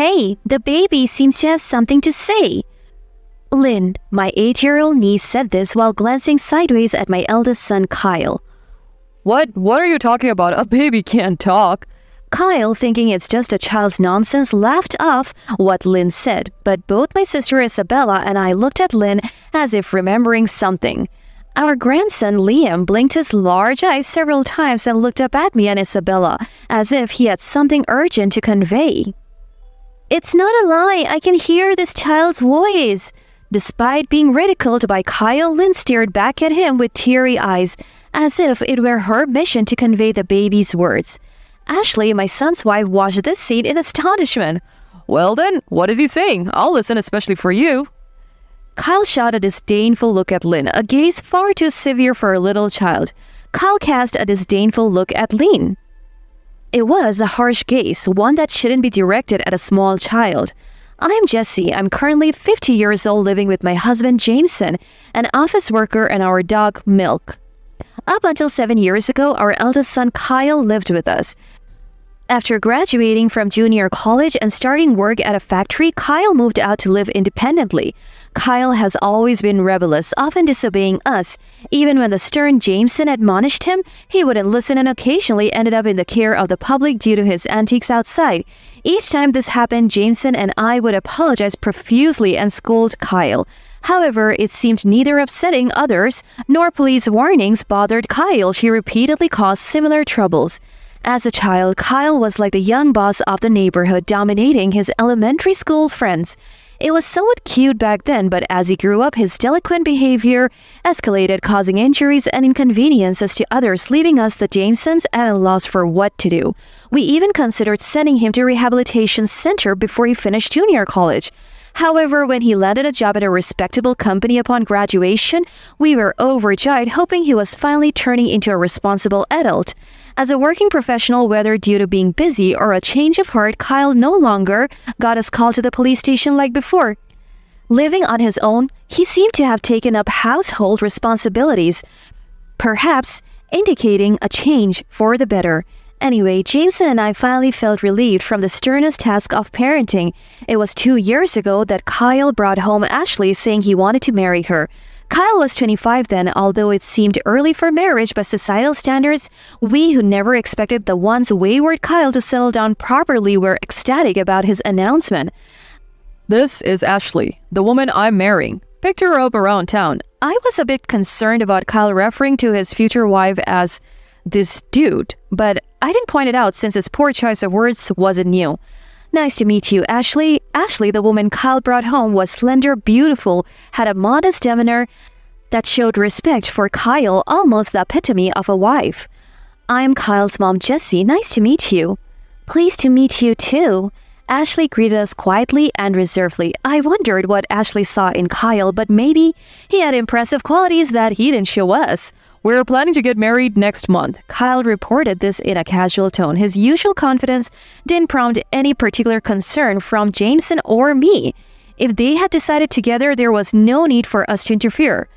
Hey, the baby seems to have something to say. Lynn, my 8-year-old niece, said this while glancing sideways at my eldest son, Kyle. What are you talking about? A baby can't talk. Kyle, thinking it's just a child's nonsense, laughed off what Lynn said, but both my sister Isabella and I looked at Lynn as if remembering something. Our grandson Liam blinked his large eyes several times and looked up at me and Isabella as if he had something urgent to convey. It's not a lie, I can hear this child's voice. Despite being ridiculed by Kyle, Lynn stared back at him with teary eyes, as if it were her mission to convey the baby's words. Ashley, my son's wife, watched this scene in astonishment. Well then, what is he saying? I'll listen, especially for you. Kyle shot a disdainful look at Lynn, a gaze far too severe for a little child. Kyle cast a disdainful look at Lynn. It was a harsh gaze, one that shouldn't be directed at a small child. I'm Jessie. I'm currently 50 years old, living with my husband Jameson, an office worker, and our dog Milk. Up until 7 years ago, our eldest son Kyle lived with us. After graduating from junior college and starting work at a factory, Kyle moved out to live independently. Kyle has always been rebellious, often disobeying us. Even when the stern Jameson admonished him, he wouldn't listen and occasionally ended up in the care of the public due to his antics outside. Each time this happened, Jameson and I would apologize profusely and scold Kyle. However, it seemed neither upsetting others nor police warnings bothered Kyle. He repeatedly caused similar troubles. As a child, Kyle was like the young boss of the neighborhood, dominating his elementary school friends. It was somewhat cute back then, but as he grew up, his delinquent behavior escalated, causing injuries and inconveniences to others, leaving us, the Jamesons, at a loss for what to do. We even considered sending him to a rehabilitation center before he finished junior college. However, when he landed a job at a respectable company upon graduation, we were overjoyed, hoping he was finally turning into a responsible adult. As a working professional, whether due to being busy or a change of heart, Kyle no longer got us called to the police station like before. Living on his own, he seemed to have taken up household responsibilities, perhaps indicating a change for the better. Anyway, Jameson and I finally felt relieved from the sternest task of parenting. It was 2 years ago that Kyle brought home Ashley, saying he wanted to marry her. Kyle was 25 then, although it seemed early for marriage by societal standards. We who never expected the once wayward Kyle to settle down properly were ecstatic about his announcement. This is Ashley, the woman I'm marrying. Picked her up around town. I was a bit concerned about Kyle referring to his future wife as this dude, but I didn't point it out since his poor choice of words wasn't new. Nice to meet you, Ashley. Ashley, the woman Kyle brought home, was slender, beautiful, had a modest demeanor that showed respect for Kyle, almost the epitome of a wife. I'm Kyle's mom, Jessie. Nice to meet you. Pleased to meet you too. Ashley greeted us quietly and reservedly. I wondered what Ashley saw in Kyle, but maybe he had impressive qualities that he didn't show us. We're planning to get married next month. Kyle reported this in a casual tone. His usual confidence didn't prompt any particular concern from Jameson or me. If they had decided together, there was no need for us to interfere.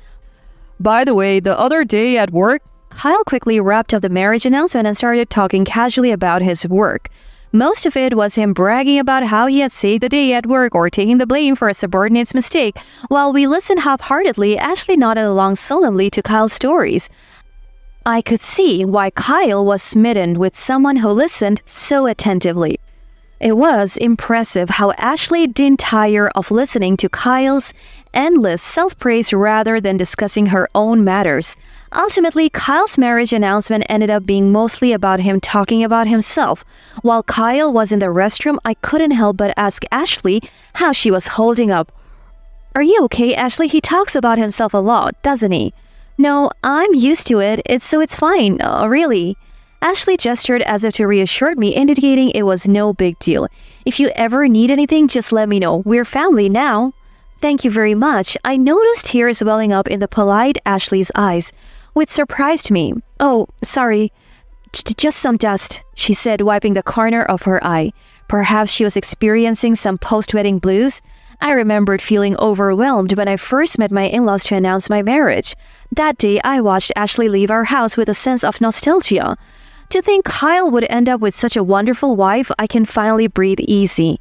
By the way, the other day at work, Kyle quickly wrapped up the marriage announcement and started talking casually about his work. Most of it was him bragging about how he had saved the day at work or taking the blame for a subordinate's mistake. While we listened half-heartedly, Ashley nodded along solemnly to Kyle's stories. I could see why Kyle was smitten with someone who listened so attentively. It was impressive how Ashley didn't tire of listening to Kyle's endless self-praise rather than discussing her own matters. Ultimately, Kyle's marriage announcement ended up being mostly about him talking about himself. While Kyle was in the restroom, I couldn't help but ask Ashley how she was holding up. Are you okay, Ashley? He talks about himself a lot, doesn't he? No, I'm used to it. It's fine. Really. Ashley gestured as if to reassure me, indicating it was no big deal. If you ever need anything, just let me know. We're family now. Thank you very much. I noticed tears welling up in the polite Ashley's eyes, which surprised me. Oh, sorry. Just some dust, she said, wiping the corner of her eye. Perhaps she was experiencing some post-wedding blues. I remembered feeling overwhelmed when I first met my in-laws to announce my marriage. That day, I watched Ashley leave our house with a sense of nostalgia. To think Kyle would end up with such a wonderful wife, I can finally breathe easy.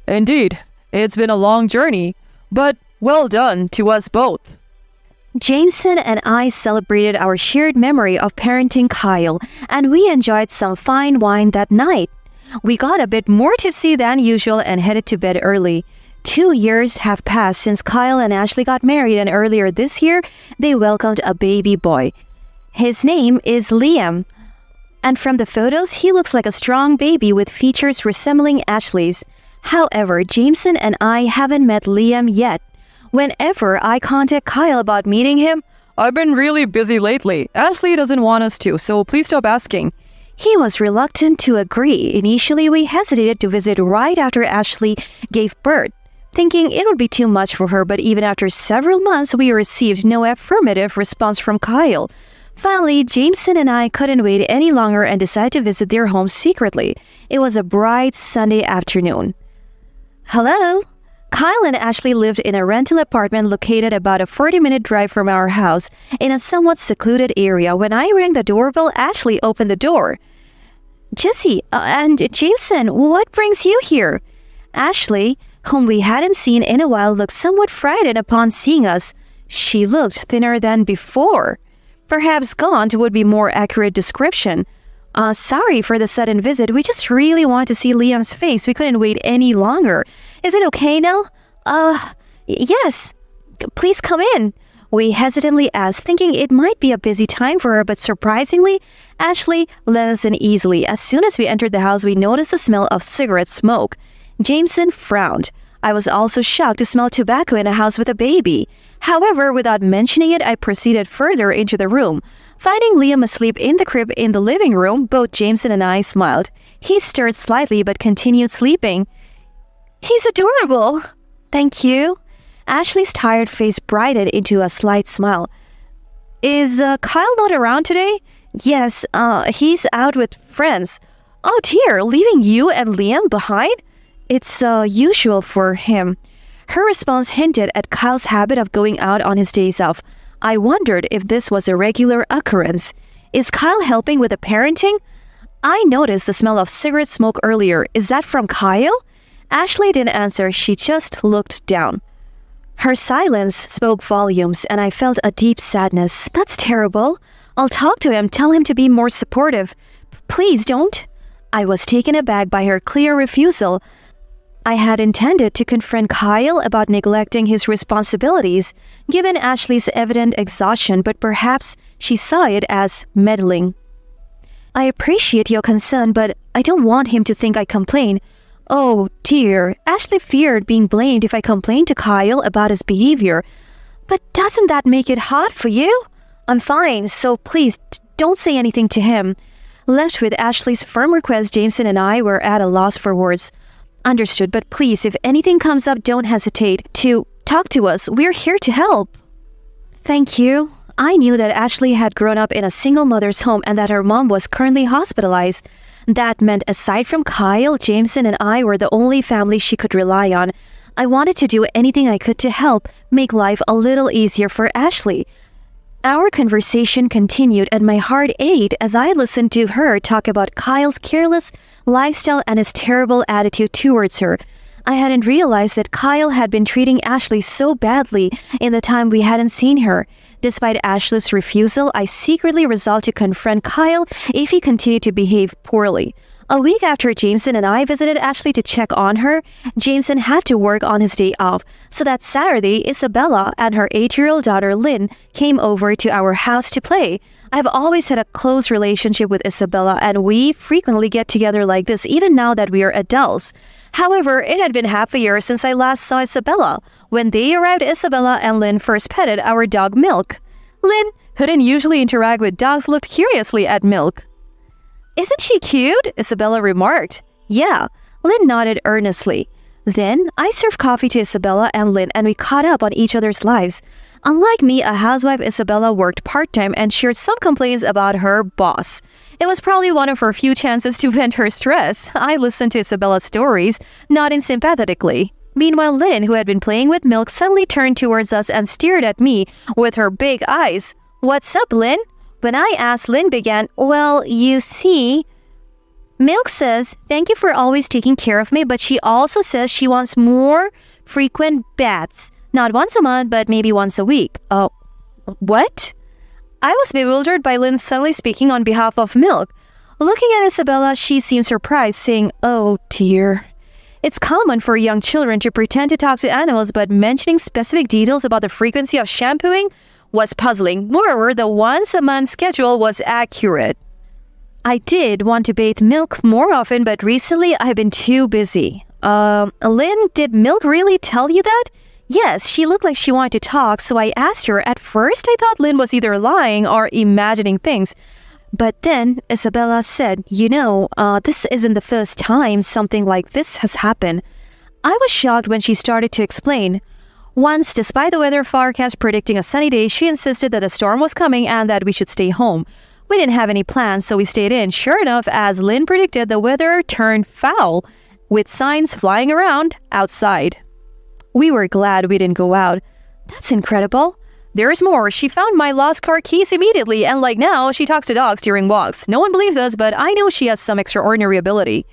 Indeed, it's been a long journey, but well done to us both. Jameson and I celebrated our shared memory of parenting Kyle, and we enjoyed some fine wine that night. We got a bit more tipsy than usual and headed to bed early. 2 years have passed since Kyle and Ashley got married, and earlier this year, they welcomed a baby boy. His name is Liam, and from the photos, he looks like a strong baby with features resembling Ashley's. However, Jameson and I haven't met Liam yet. Whenever I contact Kyle about meeting him, I've been really busy lately. Ashley doesn't want us to, so please stop asking. He was reluctant to agree. Initially, we hesitated to visit right after Ashley gave birth, thinking it would be too much for her, but even after several months, we received no affirmative response from Kyle. Finally, Jameson and I couldn't wait any longer and decided to visit their home secretly. It was a bright Sunday afternoon. Hello? Kyle and Ashley lived in a rental apartment located about a 40-minute drive from our house in a somewhat secluded area. When I rang the doorbell, Ashley opened the door. Jesse and Jameson, what brings you here? Ashley, whom we hadn't seen in a while, looked somewhat frightened upon seeing us. She looked thinner than before. Perhaps gaunt would be more accurate description. Sorry for the sudden visit. We just really want to see Liam's face. We couldn't wait any longer. Is it okay now? Yes. Please come in. We hesitantly asked, thinking it might be a busy time for her, but surprisingly, Ashley let us in easily. As soon as we entered the house, we noticed the smell of cigarette smoke. Jameson frowned. I was also shocked to smell tobacco in a house with a baby. However, without mentioning it, I proceeded further into the room. Finding Liam asleep in the crib in the living room, both Jameson and I smiled. He stirred slightly but continued sleeping. He's adorable. Thank you. Ashley's tired face brightened into a slight smile. Is Kyle not around today? Yes, he's out with friends. Oh dear, leaving you and Liam behind? It's usual for him. Her response hinted at Kyle's habit of going out on his days off. I wondered if this was a regular occurrence. Is Kyle helping with the parenting? I noticed the smell of cigarette smoke earlier. Is that from Kyle? Ashley didn't answer. She just looked down. Her silence spoke volumes, and I felt a deep sadness. That's terrible. I'll talk to him, tell him to be more supportive. Please don't. I was taken aback by her clear refusal. I had intended to confront Kyle about neglecting his responsibilities, given Ashley's evident exhaustion, but perhaps she saw it as meddling. I appreciate your concern, but I don't want him to think I complain. Oh dear, Ashley feared being blamed if I complained to Kyle about his behavior. But doesn't that make it hard for you? I'm fine, so please don't say anything to him. Left with Ashley's firm request, Jameson and I were at a loss for words. Understood, but please, if anything comes up, don't hesitate to talk to us. We're here to help. Thank you. I knew that Ashley had grown up in a single mother's home and that her mom was currently hospitalized. That meant aside from Kyle, Jameson and I were the only family she could rely on. I wanted to do anything I could to help make life a little easier for Ashley. Our conversation continued and my heart ached as I listened to her talk about Kyle's careless lifestyle and his terrible attitude towards her. I hadn't realized that Kyle had been treating Ashley so badly in the time we hadn't seen her. Despite Ashley's refusal, I secretly resolved to confront Kyle if he continued to behave poorly. A week after Jameson and I visited Ashley to check on her, Jameson had to work on his day off, so that Saturday, Isabella and her 8-year-old daughter Lynn came over to our house to play. I've always had a close relationship with Isabella, and we frequently get together like this even now that we are adults. However, it had been half a year since I last saw Isabella. When they arrived, Isabella and Lynn first petted our dog Milk. Lynn, who didn't usually interact with dogs, looked curiously at Milk. Isn't she cute? Isabella remarked. Yeah, Lynn nodded earnestly. Then, I served coffee to Isabella and Lynn and we caught up on each other's lives. Unlike me, a housewife, Isabella worked part-time and shared some complaints about her boss. It was probably one of her few chances to vent her stress. I listened to Isabella's stories, nodding sympathetically. Meanwhile, Lynn, who had been playing with Milk, suddenly turned towards us and stared at me with her big eyes. What's up, Lynn? When I asked, Lynn began, well, you see... Milk says, thank you for always taking care of me, but she also says she wants more frequent baths. Not once a month, but maybe once a week. Oh, what? I was bewildered by Lynn suddenly speaking on behalf of Milk. Looking at Isabella, she seemed surprised, saying, oh dear. It's common for young children to pretend to talk to animals, but mentioning specific details about the frequency of shampooing was puzzling. Moreover, the once-a-month schedule was accurate. I did want to bathe Milk more often, but recently I've been too busy. Lynn, did Milk really tell you that? Yes, she looked like she wanted to talk, so I asked her. At first, I thought Lynn was either lying or imagining things. But then Isabella said, this isn't the first time something like this has happened. I was shocked when she started to explain. Once, despite the weather forecast predicting a sunny day, she insisted that a storm was coming and that we should stay home. We didn't have any plans, so we stayed in. Sure enough, as Lynn predicted, the weather turned foul, with signs flying around outside. We were glad we didn't go out. That's incredible. There's more. She found my lost car keys immediately, and like now, she talks to dogs during walks. No one believes us, but I know she has some extraordinary ability.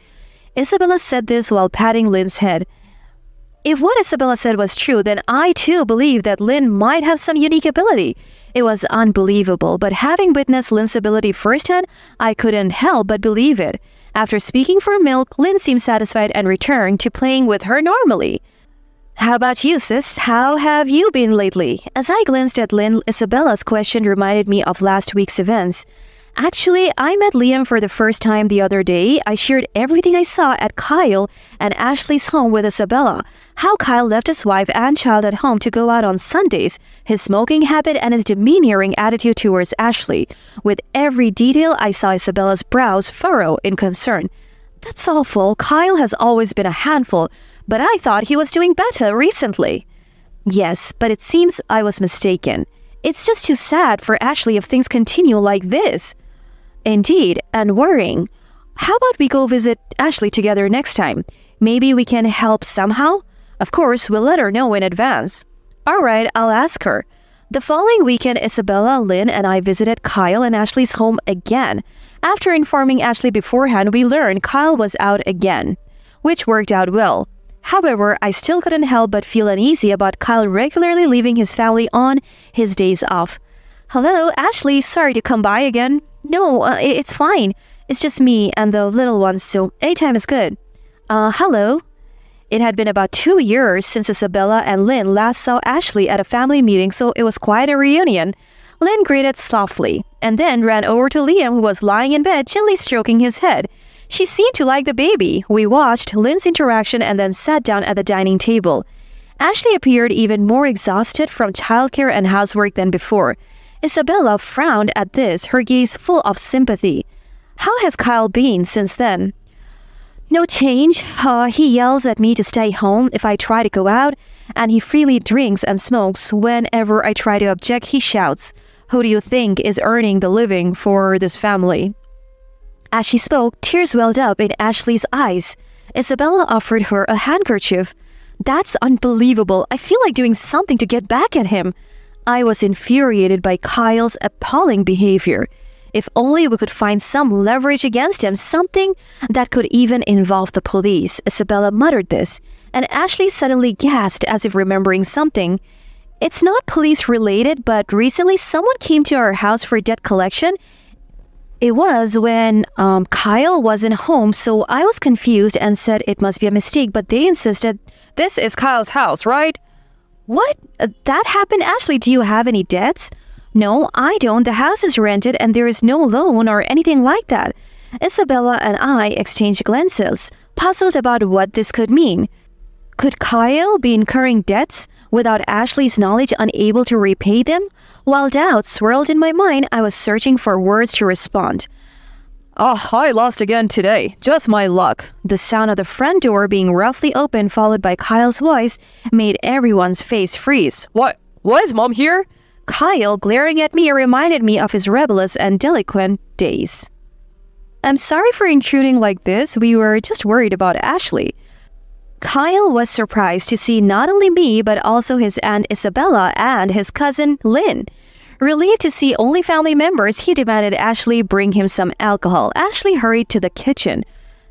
Isabella said this while patting Lynn's head. If what Isabella said was true, then I too believe that Lynn might have some unique ability. It was unbelievable, but having witnessed Lynn's ability firsthand, I couldn't help but believe it. After speaking for Milk, Lynn seemed satisfied and returned to playing with her normally. How about you, sis? How have you been lately? As I glanced at Lynn, Isabella's question reminded me of last week's events. Actually, I met Liam for the first time the other day. I shared everything I saw at Kyle and Ashley's home with Isabella. How Kyle left his wife and child at home to go out on Sundays, his smoking habit, and his demeaning attitude towards Ashley. With every detail, I saw Isabella's brows furrow in concern. That's awful. Kyle has always been a handful, but I thought he was doing better recently. Yes, but it seems I was mistaken. It's just too sad for Ashley if things continue like this. Indeed, and worrying. How about we go visit Ashley together next time? Maybe we can help somehow? Of course, we'll let her know in advance. All right, I'll ask her. The following weekend, Isabella, Lynn, and I visited Kyle and Ashley's home again. After informing Ashley beforehand, we learned Kyle was out again, which worked out well. However, I still couldn't help but feel uneasy about Kyle regularly leaving his family on his days off. Hello, Ashley, sorry to come by again. No, it's fine. It's just me and the little ones, so anytime is good. Hello. It had been about 2 years since Isabella and Lynn last saw Ashley at a family meeting, so it was quite a reunion. Lynn greeted softly, and then ran over to Liam, who was lying in bed, gently stroking his head. She seemed to like the baby. We watched Lynn's interaction and then sat down at the dining table. Ashley appeared even more exhausted from childcare and housework than before. Isabella frowned at this, her gaze full of sympathy. How has Kyle been since then? No change. He yells at me to stay home if I try to go out, and he freely drinks and smokes. Whenever I try to object, he shouts, "Who do you think is earning the living for this family?" As she spoke, tears welled up in Ashley's eyes. Isabella offered her a handkerchief. That's unbelievable. I feel like doing something to get back at him. I was infuriated by Kyle's appalling behavior. If only we could find some leverage against him, something that could even involve the police. Isabella muttered this, and Ashley suddenly gasped as if remembering something. It's not police related, but recently someone came to our house for debt collection. It was when Kyle wasn't home, so I was confused and said it must be a mistake, but they insisted, "This is Kyle's house, right?" What? That happened? Ashley, do you have any debts? No, I don't. The house is rented and there is no loan or anything like that. Isabella and I exchanged glances, puzzled about what this could mean. Could Kyle be incurring debts without Ashley's knowledge, unable to repay them? While doubts swirled in my mind, I was searching for words to respond. Oh, I lost again today. Just my luck. The sound of the front door being roughly opened, followed by Kyle's voice, made everyone's face freeze. What? Was Mom here? Kyle, glaring at me, reminded me of his rebellious and delinquent days. I'm sorry for intruding like this. We were just worried about Ashley. Kyle was surprised to see not only me, but also his aunt Isabella and his cousin Lynn. Relieved to see only family members, he demanded Ashley bring him some alcohol. Ashley hurried to the kitchen.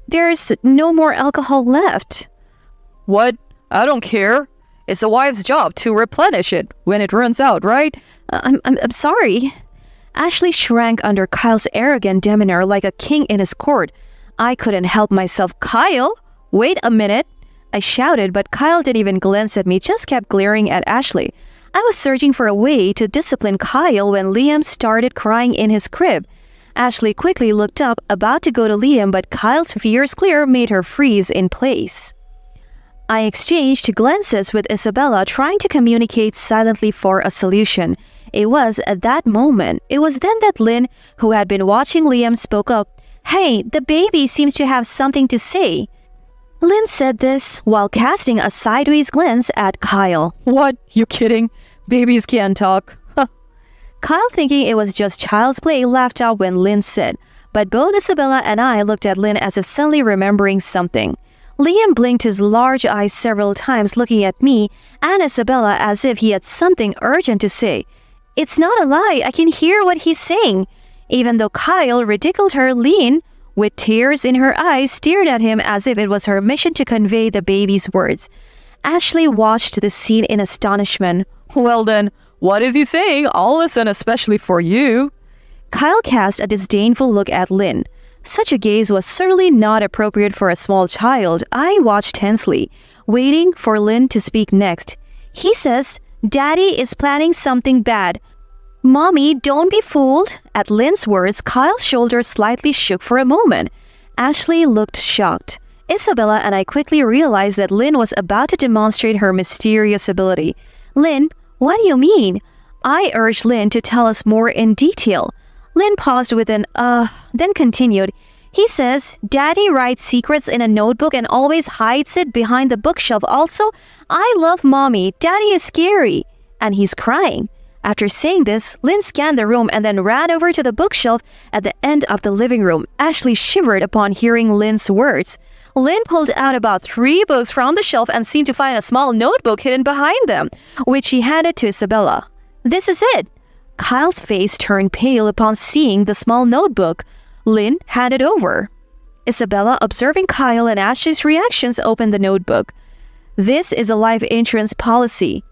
There's no more alcohol left. What? I don't care. It's the wife's job to replenish it when it runs out, right? I'm sorry. Ashley shrank under Kyle's arrogant demeanor like a king in his court. I couldn't help myself. Kyle, wait a minute. I shouted, but Kyle didn't even glance at me, just kept glaring at Ashley. I was searching for a way to discipline Kyle when Liam started crying in his crib. Ashley quickly looked up, about to go to Liam, but Kyle's fierce glare made her freeze in place. I exchanged glances with Isabella, trying to communicate silently for a solution. It was then that Lynn, who had been watching Liam, spoke up. Hey, the baby seems to have something to say. Lynn said this while casting a sideways glance at Kyle. What? You kidding? Babies can't talk. Kyle, thinking it was just child's play, laughed out when Lynn said, but both Isabella and I looked at Lynn as if suddenly remembering something. Liam blinked his large eyes several times, looking at me and Isabella as if he had something urgent to say. It's not a lie, I can hear what he's saying. Even though Kyle ridiculed her, Lynn, with tears in her eyes, stared at him as if it was her mission to convey the baby's words. Ashley watched the scene in astonishment. Well then, what is he saying? I'll listen, especially for you. Kyle cast a disdainful look at Lynn. Such a gaze was certainly not appropriate for a small child. I watched tensely, waiting for Lynn to speak next. He says, Daddy is planning something bad. Mommy, don't be fooled. At Lynn's words, Kyle's shoulders slightly shook for a moment. Ashley looked shocked. Isabella and I quickly realized that Lynn was about to demonstrate her mysterious ability. Lynn, what do you mean? I urged Lynn to tell us more in detail. Lynn paused with an then continued. He says, Daddy writes secrets in a notebook and always hides it behind the bookshelf. Also, I love Mommy. Daddy is scary. And he's crying. After saying this, Lynn scanned the room and then ran over to the bookshelf at the end of the living room. Ashley shivered upon hearing Lynn's words. Lynn pulled out about 3 books from the shelf and seemed to find a small notebook hidden behind them, which she handed to Isabella. This is it. Kyle's face turned pale upon seeing the small notebook. Lynn handed over. Isabella, observing Kyle and Ashley's reactions, opened the notebook. This is a life insurance policy.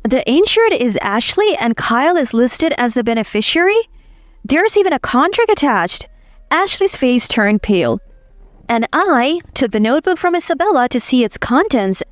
The insured is Ashley and Kyle is listed as the beneficiary? There's even a contract attached. Ashley's face turned pale, and I took the notebook from Isabella to see its contents.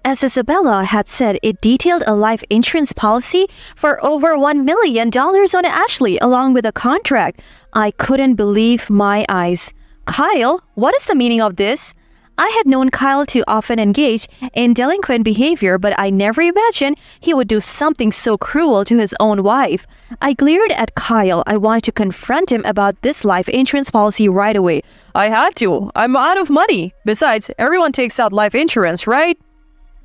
As Isabella had said, it detailed a life insurance policy for over $1 million on Ashley, along with a contract. I couldn't believe my eyes. Kyle, what is the meaning of this? I had known Kyle to often engage in delinquent behavior, but I never imagined he would do something so cruel to his own wife. I glared at Kyle. I wanted to confront him about this life insurance policy right away. I had to. I'm out of money. Besides, everyone takes out life insurance, right?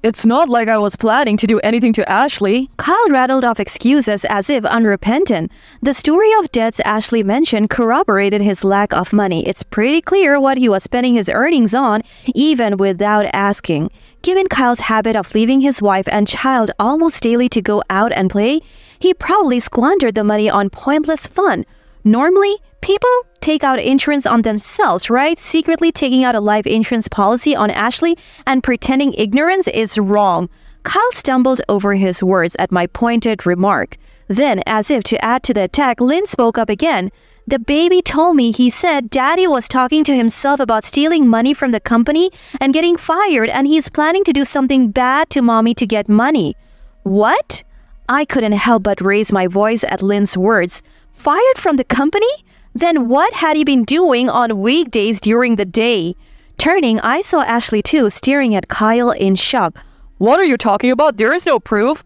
It's not like I was planning to do anything to Ashley. Kyle rattled off excuses as if unrepentant. The story of debts Ashley mentioned corroborated his lack of money. It's pretty clear what he was spending his earnings on, even without asking. Given Kyle's habit of leaving his wife and child almost daily to go out and play, he probably squandered the money on pointless fun. Normally, people take out insurance on themselves, right? Secretly taking out a life insurance policy on Ashley and pretending ignorance is wrong. Kyle stumbled over his words at my pointed remark. Then, as if to add to the attack, Lynn spoke up again. The baby told me he said Daddy was talking to himself about stealing money from the company and getting fired, and he's planning to do something bad to Mommy to get money. What? I couldn't help but raise my voice at Lynn's words. Fired from the company? Then what had he been doing on weekdays during the day? Turning, I saw Ashley too, staring at Kyle in shock. What are you talking about? There is no proof.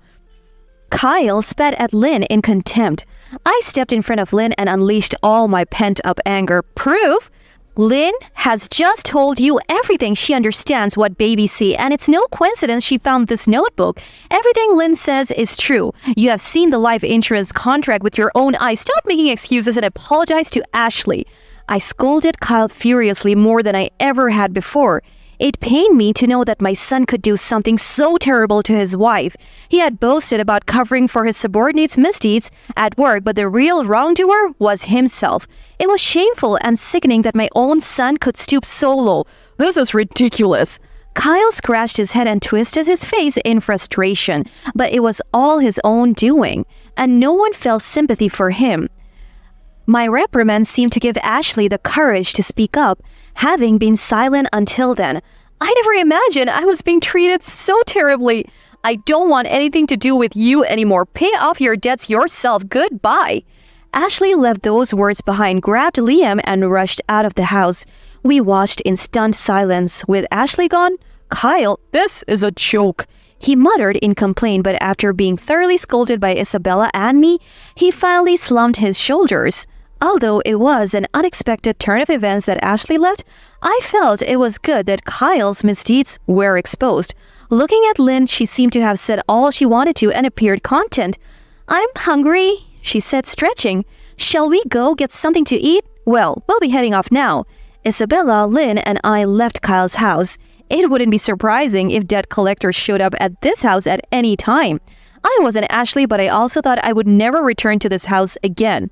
Kyle spat at Lynn in contempt. I stepped in front of Lynn and unleashed all my pent-up anger. Proof? Lynn has just told you everything she understands what babies see, and it's no coincidence she found this notebook. Everything Lynn says is true. You have seen the life insurance contract with your own eyes. Stop making excuses and apologize to Ashley. I scolded Kyle furiously, more than I ever had before. It pained me to know that my son could do something so terrible to his wife. He had boasted about covering for his subordinates' misdeeds at work, but the real wrongdoer was himself. It was shameful and sickening that my own son could stoop so low. This is ridiculous. Kyle scratched his head and twisted his face in frustration, but it was all his own doing, and no one felt sympathy for him. My reprimand seemed to give Ashley the courage to speak up, having been silent until then. I never imagined I was being treated so terribly. I don't want anything to do with you anymore. Pay off your debts yourself. Goodbye. Ashley left those words behind, grabbed Liam, and rushed out of the house. We watched in stunned silence. With Ashley gone, Kyle, This is a joke. he muttered in complaint, but after being thoroughly scolded by Isabella and me, he finally slumped his shoulders. Although it was an unexpected turn of events that Ashley left, I felt it was good that Kyle's misdeeds were exposed. Looking at Lynn, she seemed to have said all she wanted to and appeared content. "I'm hungry," she said, stretching. "Shall we go get something to eat?" "Well, we'll be heading off now." Isabella, Lynn, and I left Kyle's house. It wouldn't be surprising if debt collectors showed up at this house at any time. I wasn't Ashley, but I also thought I would never return to this house again.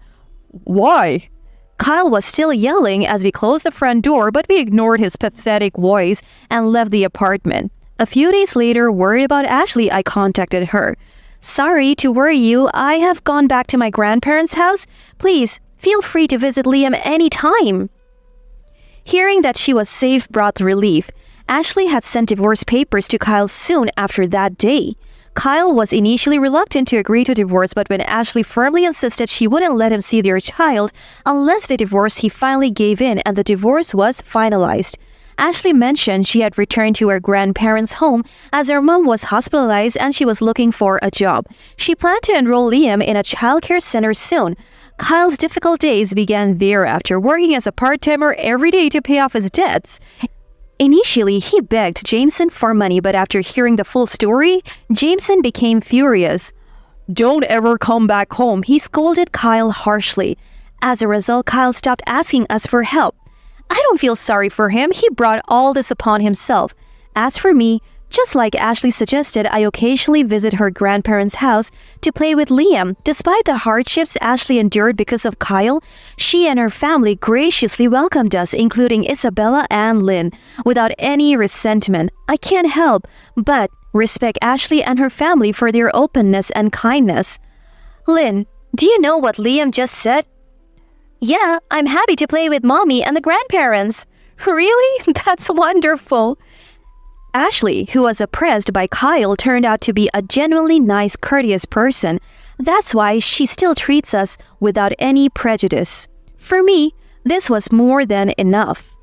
Why? Kyle was still yelling as we closed the front door, but we ignored his pathetic voice and left the apartment. A few days later, worried about Ashley, I contacted her. "Sorry to worry you. I have gone back to my grandparents' house. Please, feel free to visit Liam anytime." Hearing that she was safe brought relief. Ashley had sent divorce papers to Kyle soon after that day. Kyle was initially reluctant to agree to divorce, but when Ashley firmly insisted she wouldn't let him see their child unless they divorced, he finally gave in and the divorce was finalized. Ashley mentioned she had returned to her grandparents' home as her mom was hospitalized and she was looking for a job. She planned to enroll Liam in a childcare center soon. Kyle's difficult days began thereafter, working as a part-timer every day to pay off his debts. Initially, he begged Jameson for money, but after hearing the full story, Jameson became furious. Don't ever come back home. He scolded Kyle harshly. As a result, Kyle stopped asking us for help. I don't feel sorry for him. He brought all this upon himself. As for me, just like Ashley suggested, I occasionally visit her grandparents' house to play with Liam. Despite the hardships Ashley endured because of Kyle, she and her family graciously welcomed us, including Isabella and Lynn, without any resentment. I can't help but respect Ashley and her family for their openness and kindness. "Lynn, do you know what Liam just said?" "Yeah, I'm happy to play with Mommy and the grandparents." "Really? That's wonderful." Ashley, who was oppressed by Kyle, turned out to be a genuinely nice, courteous person. That's why she still treats us without any prejudice. For me, this was more than enough.